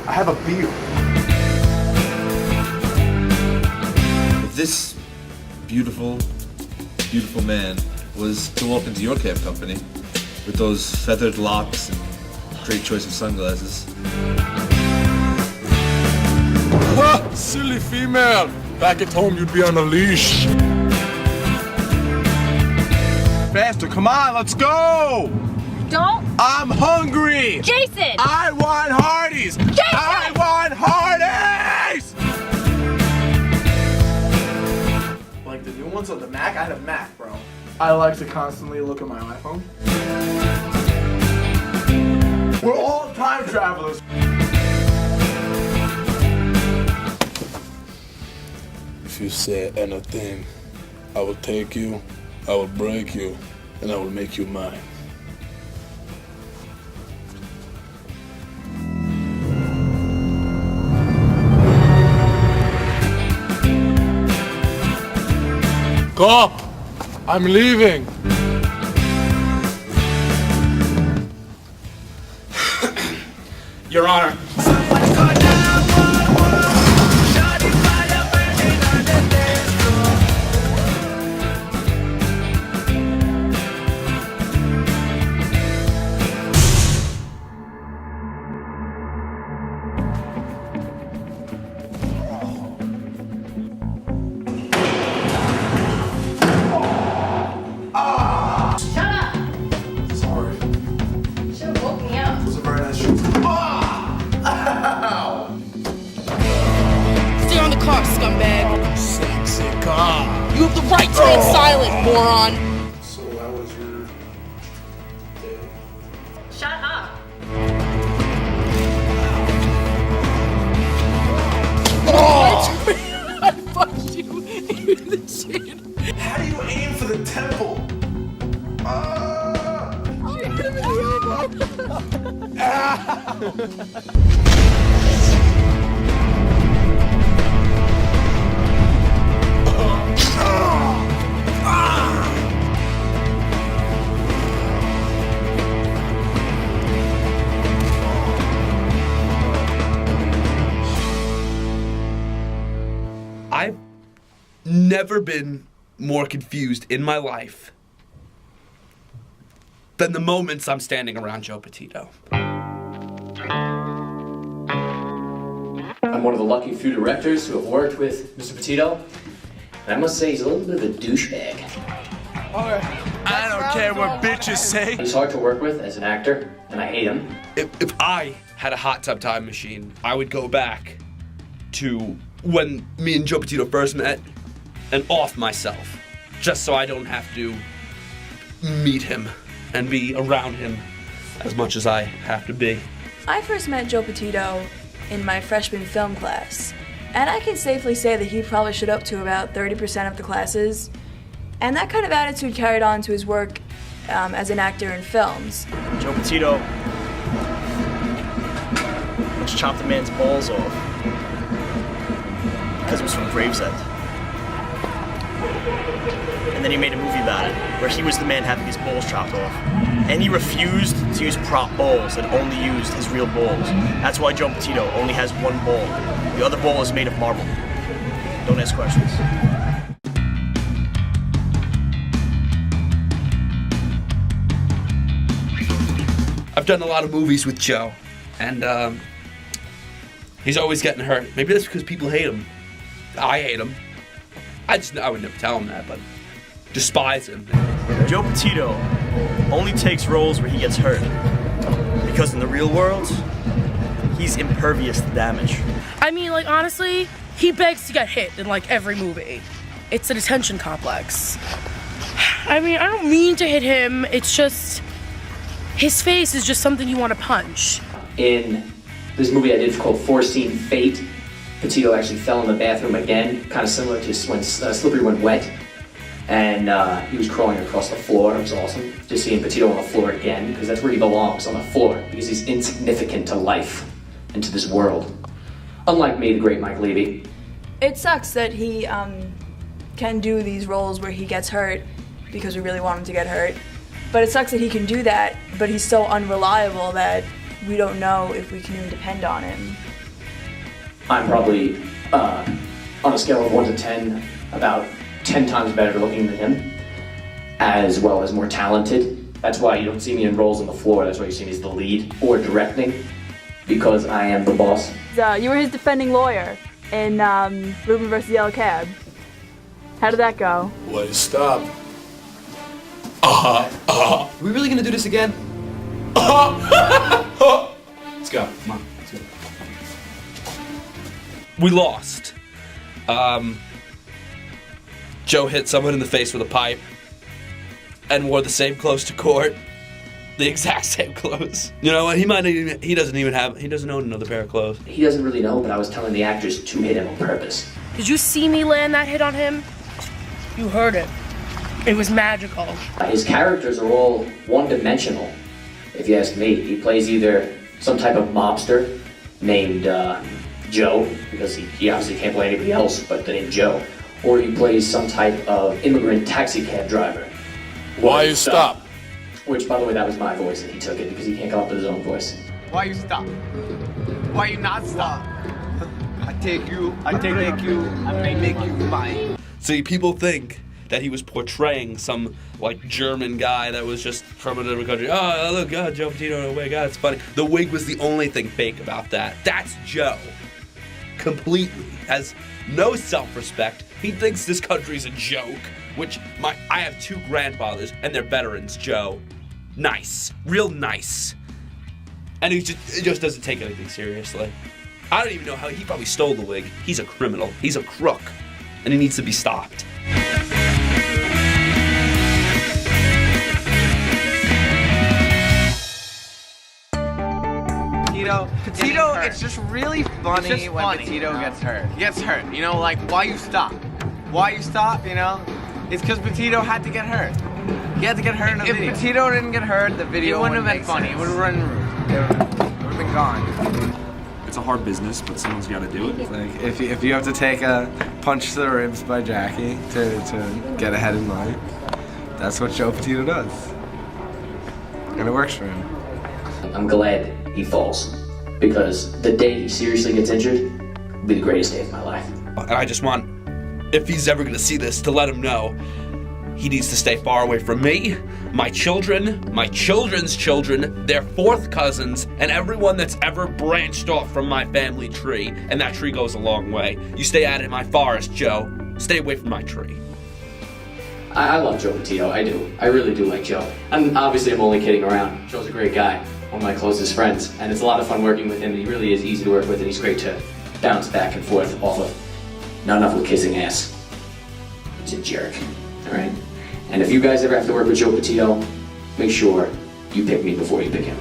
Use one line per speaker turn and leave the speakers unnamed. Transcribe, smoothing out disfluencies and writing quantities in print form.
I have a beer.
If this beautiful, beautiful man was to walk into your cab company with those feathered locks and great choice of sunglasses.
Ha! Silly female! Back at home you'd be on a leash.
Faster, come on, let's go!
Don't.
I'm hungry!
Jason!
I want Hardee's!
Jason!
I want Hardee's! Like the new ones on the Mac? I had a Mac, bro. I like to constantly look at my iPhone. We're all time travelers.
If you say anything, I will take you, I will break you, and I will make you mine. Cop! I'm leaving!
Your Honor.
You have the right to remain silent, moron!
So how was your day?
Shut up.
I fucked you in the chin.
How do you aim for the temple?
I hit him in the
I've never been more confused in my life than the moments I'm standing around Joe Petito.
I'm one of the lucky few directors who have worked with Mr. Petito, and I must say he's a little bit of a douchebag.
I don't care what bitches say.
He's hard to work with as an actor, and I hate him.
If I had a hot tub time machine, I would go back to when me and Joe Petito first met and off myself, just so I don't have to meet him and be around him as much as I have to be.
I first met Joe Petito in my freshman film class, and I can safely say that he probably showed up to about 30% of the classes, and that kind of attitude carried on to his work as an actor in films.
Joe Petito just chopped a man's balls off because it was from Gravesend. And then he made a movie about it, where he was the man having his balls chopped off. And he refused to use prop balls and only used his real balls. That's why Joe Petito only has one ball. The other ball is made of marble. Don't ask questions.
I've done a lot of movies with Joe, and he's always getting hurt. Maybe that's because people hate him. I hate him. I would never tell him that, but despise him.
Joe Petito only takes roles where he gets hurt. Because in the real world, he's impervious to damage.
I mean, like, honestly, he begs to get hit in, like, every movie. It's an attention complex. I mean, I don't mean to hit him, it's just... his face is just something you want to punch.
In this movie I did called Four Scene Fate, Petito actually fell in the bathroom again, kind of similar to when Slippery When Wet. And he was crawling across the floor. It was awesome. Just seeing Petito on the floor again, because that's where he belongs, on the floor, because he's insignificant to life and to this world. Unlike me, the great Mike Leavy.
It sucks that he can do these roles where he gets hurt because we really want him to get hurt. But it sucks that he can do that, but he's so unreliable that we don't know if we can even depend on him.
I'm probably, on a scale of 1 to 10, about 10 times better looking than him, as well as more talented. That's why you don't see me in roles on the floor. That's why you see me as the lead or directing, because I am the boss.
You were his defending lawyer in Ruben vs. Yellow Cab. How did that go?
Wait, stop.
Are we really gonna do this again? Let's go. Come on. Let's go.
We lost. Joe hit someone in the face with a pipe and wore the same clothes to court. The exact same clothes. You know what? He doesn't own another pair of clothes.
He doesn't really know, but I was telling the actors to hit him on purpose.
Did you see me land that hit on him? You heard it. It was magical.
His characters are all one-dimensional, if you ask me. He plays either some type of mobster named Joe, because he obviously can't play anybody else but the name Joe, or he plays some type of immigrant taxi cab driver.
Why you stop?
Which, by the way, that was my voice, and he took it because he can't come up with his own voice.
Why you stop? Why you not stop? I take you, I may make you mine.
See, people think that he was portraying some, like, German guy that was just from a different country. Oh, look, God, Joe Petito in a wig. God, it's funny. The wig was the only thing fake about that. That's Joe. Completely. Has no self-respect. He thinks this country's a joke, which I have 2 grandfathers, and they're veterans, Joe. Nice. Real nice. And he just doesn't take anything seriously. I don't even know how he probably stole the wig. He's a criminal. He's a crook. And he needs to be stopped.
Petito, it's just really funny when Petito gets hurt. He gets hurt, you know, like, why you stop? Why you stop, you know? It's because Petito had to get hurt. He had to get hurt in the video. If Petito didn't get hurt, the video wouldn't have been funny. It would have run rude. It would have been gone.
It's a hard business, but someone's got to do it.
Like, if you have to take a punch to the ribs by Jackie to get ahead in life, that's what Joe Petito does. And it works for him.
I'm glad he falls, because the day he seriously gets injured will be the greatest day of my life.
And I just want, if he's ever going to see this, to let him know he needs to stay far away from me, my children, my children's children, their 4th cousins, and everyone that's ever branched off from my family tree. And that tree goes a long way. You stay out of my forest, Joe. Stay away from my tree.
I love Joe Petito, I do. I really do like Joe. And obviously I'm only kidding around. Joe's a great guy, one of my closest friends, and it's a lot of fun working with him. He really is easy to work with, and he's great to bounce back and forth off of. Not enough with kissing ass. He's a jerk, all right? And if you guys ever have to work with Joe Petito, make sure you pick me before you pick him.